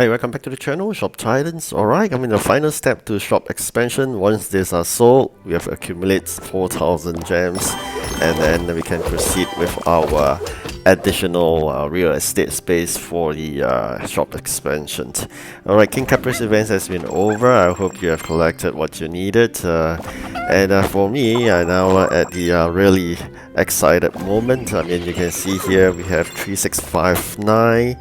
Hi, welcome back to the channel, Shop Titans. Alright, I'm in the final step to shop expansion. Once these are sold, we have accumulated 4,000 gems, and then we can proceed with our additional real estate space for the shop expansion. Alright, King Caprice events has been over. I hope you have collected what you needed. And for me, I now at the really excited moment. I mean, you can see here we have 3659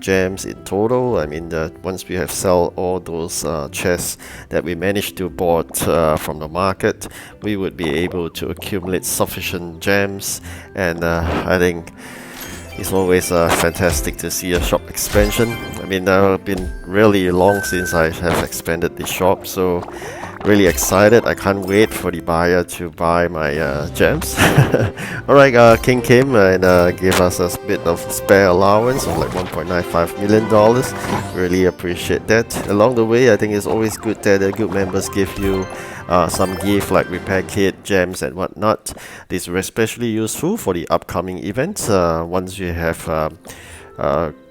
gems in total. I mean, once we have sell all those chests that we managed to bought from the market, we would be able to accumulate sufficient gems, and I think it's always fantastic to see a shop expansion. I mean, it's been really long since I have expanded the shop, so really excited. I can't wait for the buyer to buy my gems. Alright, King came and gave us a bit of spare allowance of like $1.95 million. Really appreciate that. Along the way, I think it's always good that the guild members give you some gift like repair kit, gems and whatnot. These are especially useful for the upcoming events. Once you have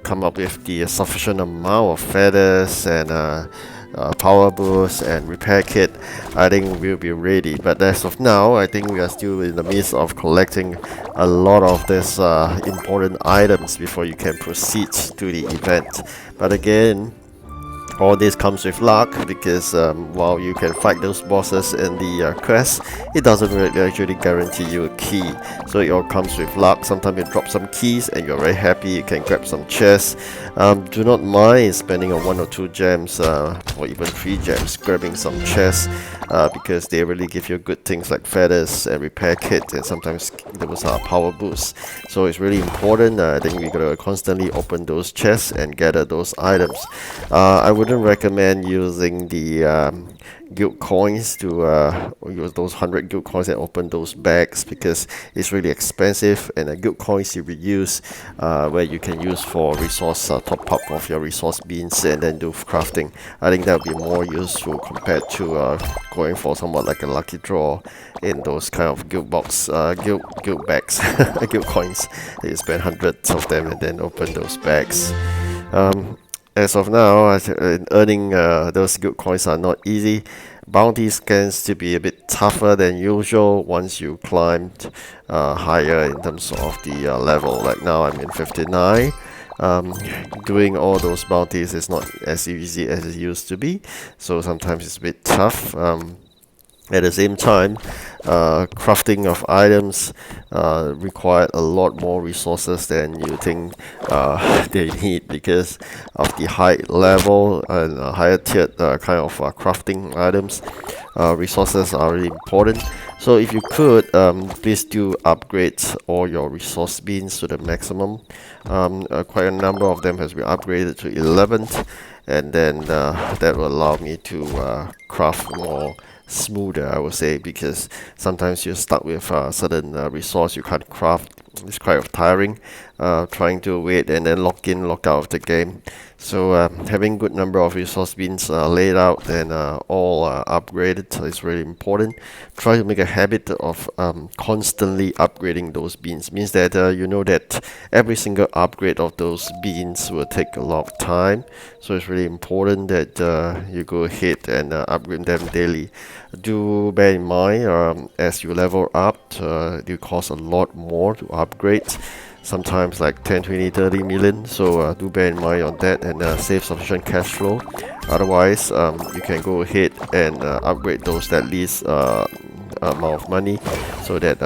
come up with the sufficient amount of feathers and power boost and repair kit, I think we'll be ready. But as of now, I think we are still in the midst of collecting a lot of these important items before you can proceed to the event. But again, all this comes with luck, because while you can fight those bosses in the quest, it doesn't really actually guarantee you a key. So it all comes with luck. Sometimes you drop some keys and you're very happy, you can grab some chests. Do not mind spending on 1 or 2 gems or even 3 gems grabbing some chests, because they really give you good things like feathers and repair kit, and sometimes those are power boosts. So it's really important. I think we gotta constantly open those chests and gather those items. I wouldn't recommend using the guild coins to use those 100 guild coins and open those bags, because it's really expensive, and the guild coins you will use where you can use for resource top up of your resource beans and then do crafting. I think that would be more useful compared to going for somewhat like a lucky draw in those kind of guild box guild bags guild coins. You spend hundreds of them and then open those bags. As of now, earning those guild coins are not easy. Bounties tends to be a bit tougher than usual once you climbed higher in terms of the level. Like now I'm in 59. Doing all those bounties is not as easy as it used to be, so sometimes it's a bit tough. At the same time, crafting of items require a lot more resources than you think they need, because of the high level and higher tiered kind of crafting items. Resources are really important. So if you could, please do upgrade all your resource beans to the maximum. Quite a number of them has been upgraded to 11th, and then that will allow me to craft more smoother, I would say, because sometimes you're stuck with a certain resource you can't craft. It's quite tiring trying to wait and then lock in, lock out of the game. So having good number of resource beans laid out and all upgraded is really important. Try to make a habit of constantly upgrading those beans. Means that you know that every single upgrade of those beans will take a lot of time. So it's really important that you go ahead and upgrade them daily. Do bear in mind, as you level up, it will cost a lot more to upgrade. Sometimes like 10, 20, 30 million. So do bear in mind on that, and save sufficient cash flow. Otherwise, you can go ahead and upgrade those that least amount of money, so that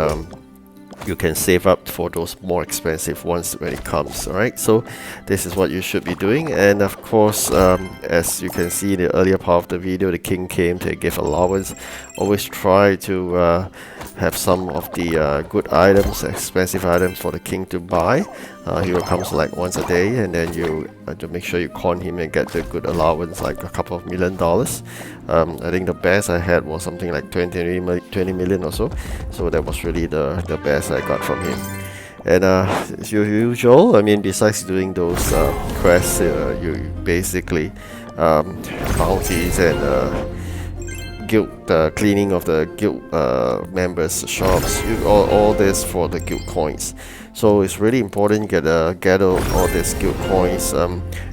you can save up for those more expensive ones when it comes. Alright, so this is what you should be doing. And of course, as you can see in the earlier part of the video, the king came to give allowance. Always try to have some of the good items, expensive items for the king to buy. He will come like once a day, and then you to make sure you con him and get the good allowance, like a couple of $1 million. I think the best I had was something like 20 million or so. So that was really the best I got from him. And as usual, I mean, besides doing those quests, you basically bounties and guild, the cleaning of the guild members' shops, all this for the guild coins. So it's really important you gather all these guild coins.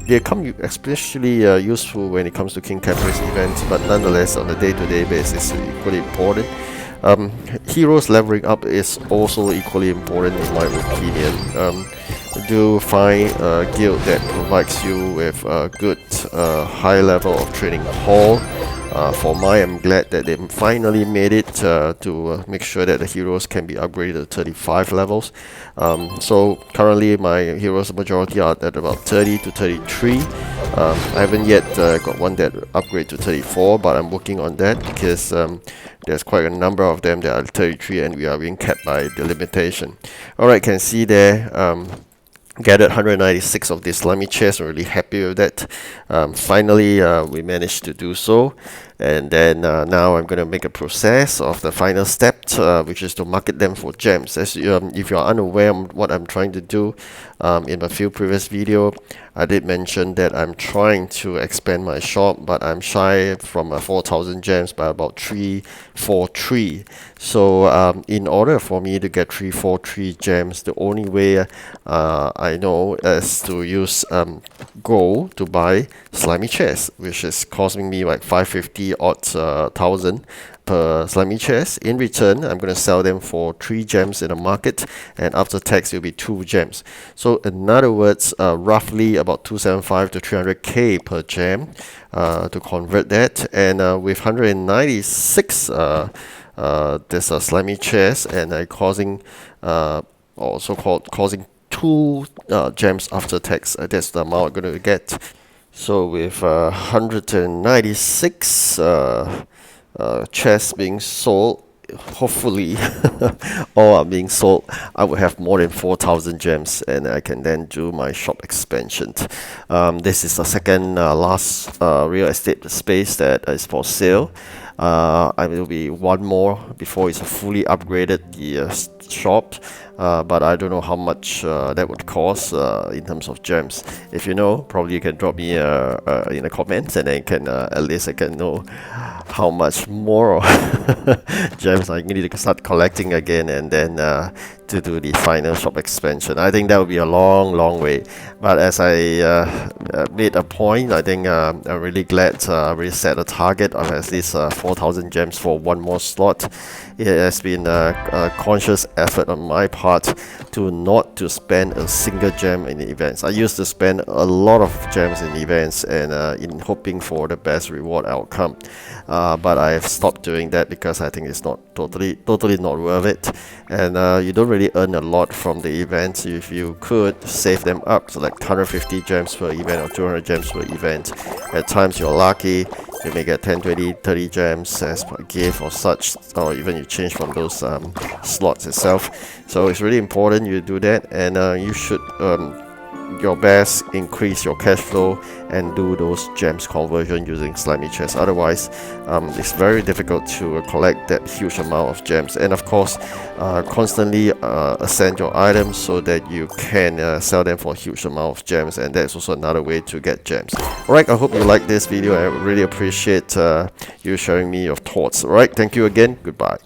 They come especially useful when it comes to King Caprice events, but nonetheless on a day-to-day basis it's equally important. Heroes leveling up is also equally important in my opinion. Do find a guild that provides you with a good high level of training hall. For I'm glad that they finally made it to make sure that the heroes can be upgraded to 35 levels. So currently my heroes majority are at about 30 to 33. I haven't yet got one that upgrade to 34, but I'm working on that because there's quite a number of them that are 33 and we are being kept by the limitation. Alright, can see there gathered 196 of this slimy chest. I'm really happy with that. Finally we managed to do so, and then now I'm going to make a process of the final step, which is to market them for gems. As if you're unaware of what I'm trying to do, in a few previous video I did mention that I'm trying to expand my shop, but I'm shy from 4,000 gems by about 343. So in order for me to get 343 gems, the only way I know is to use gold to buy slimy chest, which is costing me like 550 odd thousand per slimy chest. In return, I'm going to sell them for 3 gems in the market, and after tax it will be 2 gems. So in other words, roughly about 275 to 300k per gem to convert that. And with 196 there's a slimy chest, and causing also causing 2 gems after tax. That's the amount I'm going to get. So with 196 chests being sold, hopefully all are being sold, I will have more than 4,000 gems, and I can then do my shop expansion. This is the second last real estate space that is for sale. I will be one more before it's fully upgraded, the shop, but I don't know how much that would cost in terms of gems. If you know, probably you can drop me in the comments, and then can at least I can know how much more gems I need to start collecting again, and then to do the final shop expansion. I think that would be a long way, but as I made a point, I think I'm really glad I really set a target of at least 4,000 gems for one more slot. It has been a conscious effort on my part to not to spend a single gem in the events. I used to spend a lot of gems in events, and in hoping for the best reward outcome, but I have stopped doing that because I think it's not totally not worth it, and you don't really earn a lot from the events. If you could save them up, so like 150 gems per event or 200 gems per event, at times you're lucky, you may get 10, 20, 30 gems as a gift or such, or even you change from those slots itself. So it's really important you do that, and you should your best increase your cash flow and do those gems conversion using slimy chests. Otherwise it's very difficult to collect that huge amount of gems, and of course constantly ascend your items so that you can sell them for a huge amount of gems, and that's also another way to get gems. Alright, I hope you like this video. I really appreciate you sharing me your thoughts. Alright, thank you again. Goodbye.